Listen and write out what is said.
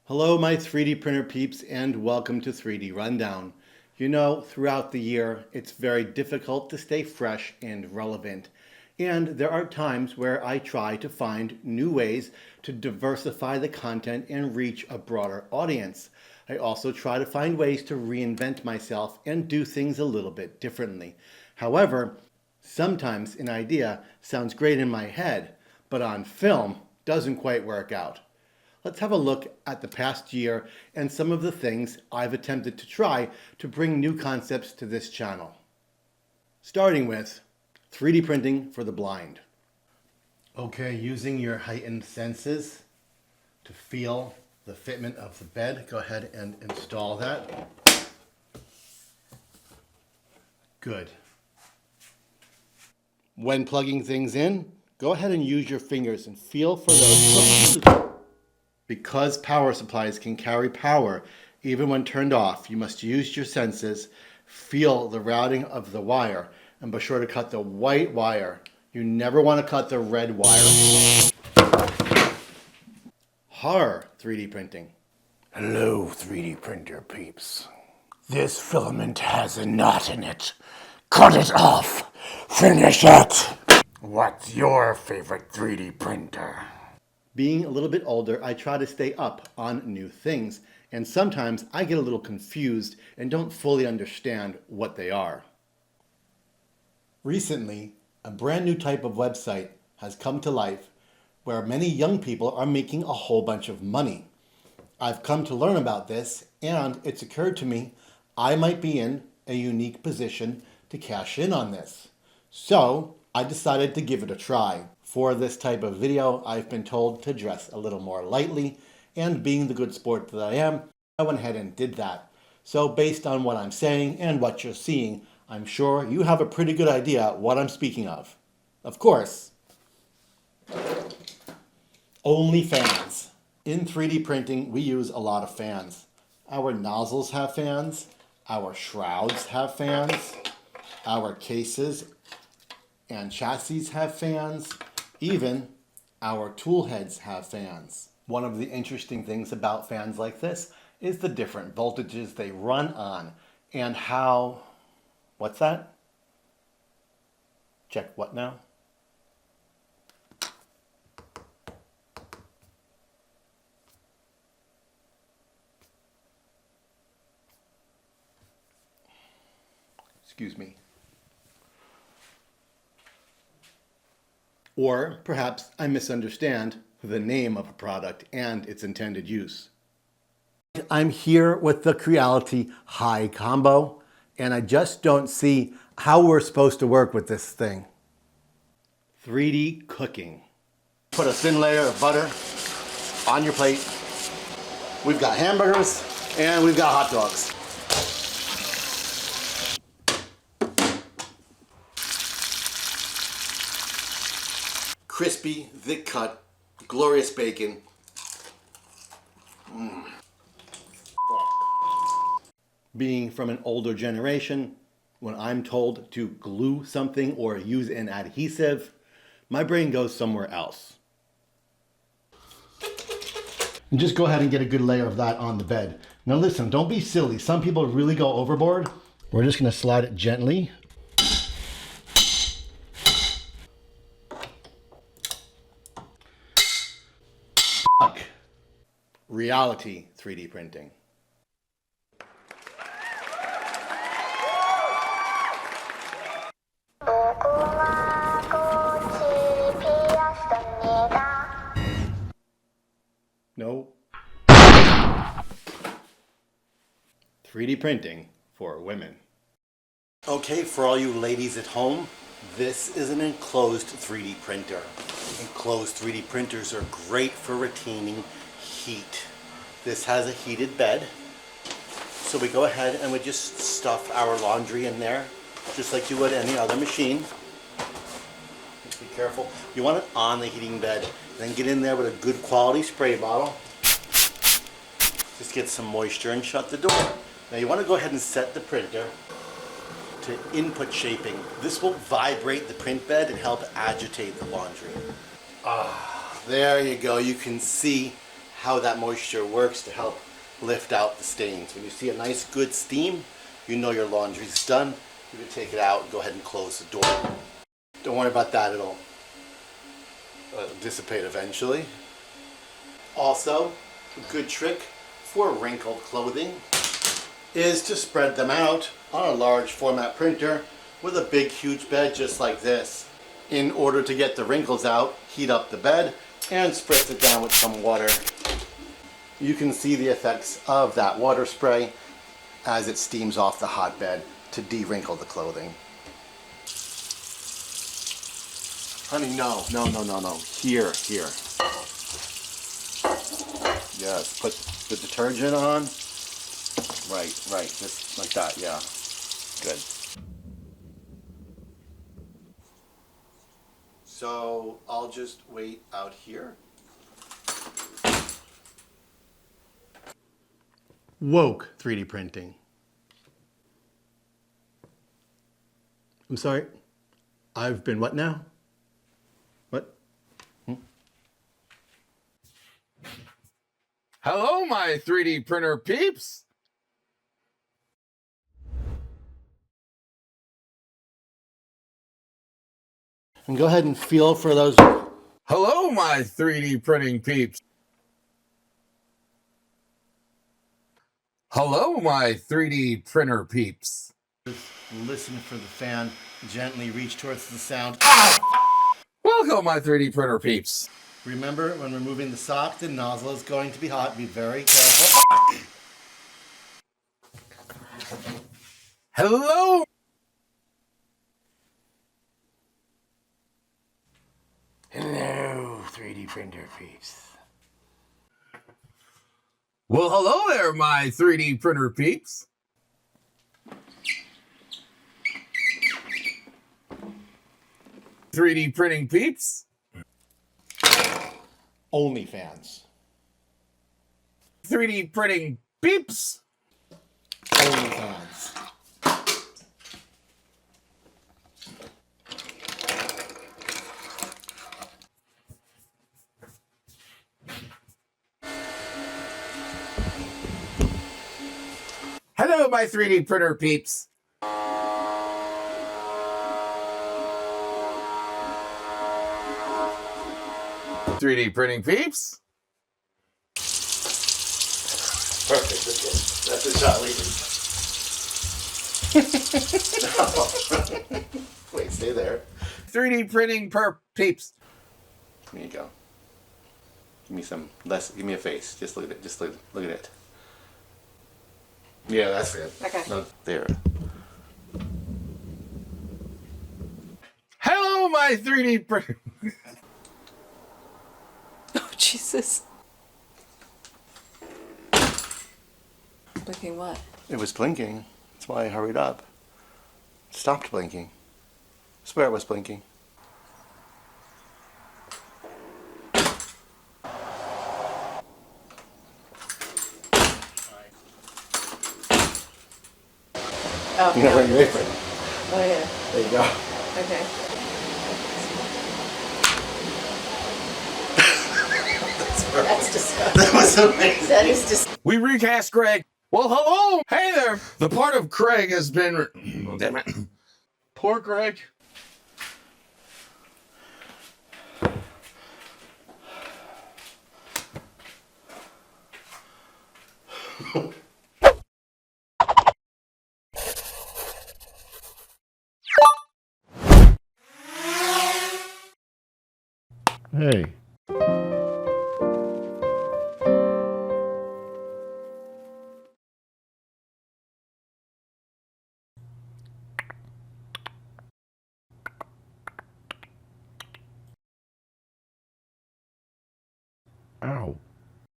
Hello, my 3D printer peeps, and welcome to 3D Rundown. You know, throughout the year, it's very difficult to stay fresh and relevant. And there are times where I try to find new ways to diversify the content and reach a broader audience. I also try to find ways to reinvent myself and do things a little bit differently. However, sometimes an idea sounds great in my head, but on film doesn't quite work out. Let's have a look at the past year and some of the things I've attempted to try to bring new concepts to this channel. Starting with 3D printing for the blind. Okay, using your heightened senses to feel the fitment of the bed, go ahead and install that. Good. When plugging things in, go ahead and use your fingers and feel for those. Because power supplies can carry power even when turned off, you must use your senses, feel the routing of the wire, and be sure to cut the white wire. You never want to cut the red wire. Horror 3D printing. Hello, 3D printer peeps. This filament has a knot in it. Cut it off. Finish it. What's your favorite 3D printer? Being a little bit older, I try to stay up on new things, and sometimes I get a little confused and don't fully understand what they are. Recently, a brand new type of website has come to life where many young people are making a whole bunch of money. I've come to learn about this, and it's occurred to me I might be in a unique position to cash in on this. So I decided to give it a try. For this type of video, I've been told to dress a little more lightly, and being the good sport that I am, I went ahead and did that. So based on what I'm saying and what you're seeing, I'm sure you have a pretty good idea what I'm speaking of. Of course, OnlyFans. In 3D printing, we use a lot of fans. Our nozzles have fans, our shrouds have fans, our cases and chassis have fans. Even our tool heads have fans. One of the interesting things about fans like this is the different voltages they run on and how, what's that? Check what now? Excuse me. Or perhaps I misunderstand the name of a product and its intended use. I'm here with the Creality High Combo, and I just don't see how we're supposed to work with this thing. 3D cooking. Put a thin layer of butter on your plate. We've got hamburgers and we've got hot dogs. Crispy, thick cut, glorious bacon. Being from an older generation, when I'm told to glue something or use an adhesive, my brain goes somewhere else. And just go ahead and get a good layer of that on the bed. Now listen, don't be silly. Some people really go overboard. We're just going to slide it gently. Reality 3D printing. No. 3D printing for women. Okay, for all you ladies at home, this is an enclosed 3D printer. Enclosed 3D printers are great for retaining heat. This has a heated bed, so we go ahead and we just stuff our laundry in there just like you would any other machine. Just be careful. You want it on the heating bed, then get in there with a good quality spray bottle. Just get some moisture and shut the door. Now you want to go ahead and set the printer to input shaping. This will vibrate the print bed and help agitate the laundry. There you go. You can see how that moisture works to help lift out the stains. When you see a nice good steam, you know your laundry's done. You can take it out and go ahead and close the door. Don't worry about that, it'll dissipate eventually. Also, a good trick for wrinkled clothing is to spread them out on a large format printer with a big huge bed just like this. In order to get the wrinkles out, heat up the bed and spritz it down with some water. You can see the effects of that water spray as it steams off the hot bed to de-wrinkle the clothing. Honey, no. Here. Yes, put the detergent on. Right, just like that, yeah. Good. So I'll just wait out here. Woke 3D printing. I'm sorry, I've been what now? What? Hello, my 3D printer peeps. And go ahead and feel for those. Hello, my 3D printing peeps. Hello, my 3D printer peeps. Listen for the fan. Gently reach towards the sound. Welcome, my 3D printer peeps. Remember, when removing the sock, the nozzle is going to be hot. Be very careful. Hello. Hello, 3D printer peeps. Well, hello there, my 3D printer peeps. .3D printing peeps. OnlyFans. 3D printing peeps. OnlyFans. Hello, my 3D printer peeps. .3D printing peeps. Perfect. Okay. That's a shot leaving. Wait, stay there. 3D printing peeps. There you go. Give me some less. Give me a face. Just look at it. Just look at it. Yeah, that's it. Okay. No, there. Hello, my 3D printer. Oh, Jesus. Blinking what? It was blinking. That's why I hurried up. It stopped blinking. I swear it was blinking. Oh, You're not no. wearing your apron. Oh, yeah. There you go. Okay. That's disgusting. That was amazing. That is disgusting. We recast Craig. Well, hello. Hey there. The part of Craig has been. Oh, damn it. Poor Craig. Hey,